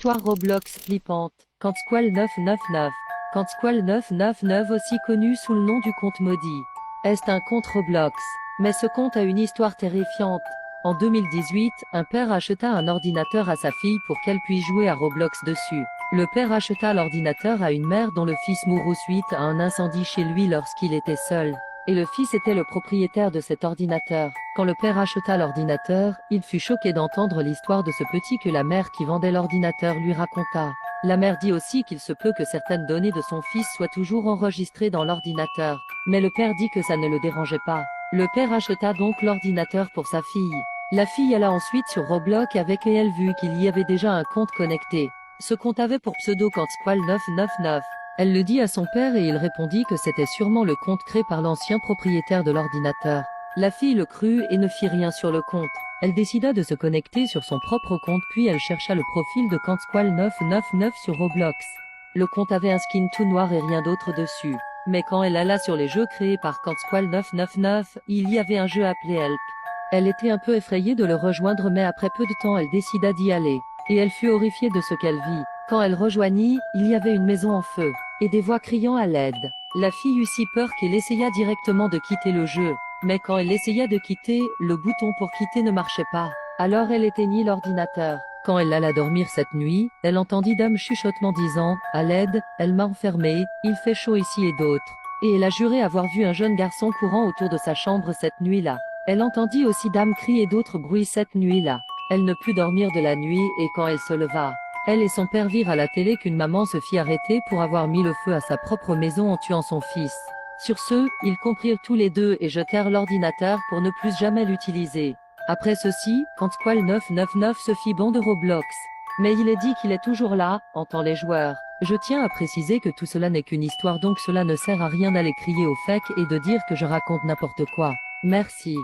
Histoire Roblox flippante. Quand Squall 999. Quand Squall 999, aussi connu sous le nom du conte maudit. Est un conte Roblox. Mais ce conte a une histoire terrifiante. En 2018, un père acheta un ordinateur à sa fille pour qu'elle puisse jouer à Roblox dessus. Le père acheta l'ordinateur à une mère dont le fils mourut suite à un incendie chez lui lorsqu'il était seul. Et le fils était le propriétaire de cet ordinateur. Quand le père acheta l'ordinateur, il fut choqué d'entendre l'histoire de ce petit que la mère qui vendait l'ordinateur lui raconta. La mère dit aussi qu'il se peut que certaines données de son fils soient toujours enregistrées dans l'ordinateur. Mais le père dit que ça ne le dérangeait pas. Le père acheta donc l'ordinateur pour sa fille. La fille alla ensuite sur Roblox et elle vit qu'il y avait déjà un compte connecté. Ce compte avait pour pseudo Quand Squall 999. Elle le dit à son père et il répondit que c'était sûrement le compte créé par l'ancien propriétaire de l'ordinateur. La fille le crut et ne fit rien sur le compte. Elle décida de se connecter sur son propre compte puis elle chercha le profil de Quand Squall 999 sur Roblox. Le compte avait un skin tout noir et rien d'autre dessus. Mais quand elle alla sur les jeux créés par Quand Squall 999, il y avait un jeu appelé Help. Elle était un peu effrayée de le rejoindre mais après peu de temps elle décida d'y aller. Et elle fut horrifiée de ce qu'elle vit. Quand elle rejoignit, il y avait une maison en feu, et des voix criant à l'aide. La fille eut si peur qu'elle essaya directement de quitter le jeu. Mais quand elle essaya de quitter, le bouton pour quitter ne marchait pas. Alors elle éteignit l'ordinateur. Quand elle alla dormir cette nuit, elle entendit Dame chuchotement disant « À l'aide, elle m'a enfermée, il fait chaud ici et d'autres ». Et elle a juré avoir vu un jeune garçon courant autour de sa chambre cette nuit-là. Elle entendit aussi Dame crier et d'autres bruits cette nuit-là. Elle ne put dormir de la nuit et quand elle se leva, elle et son père virent à la télé qu'une maman se fit arrêter pour avoir mis le feu à sa propre maison en tuant son fils. Sur ce, ils comprirent tous les deux et jetèrent l'ordinateur pour ne plus jamais l'utiliser. Après ceci, quand Squall 999 se fit ban de Roblox. Mais il est dit qu'il est toujours là, entend les joueurs. Je tiens à préciser que tout cela n'est qu'une histoire donc cela ne sert à rien d'aller crier au fake et de dire que je raconte n'importe quoi. Merci.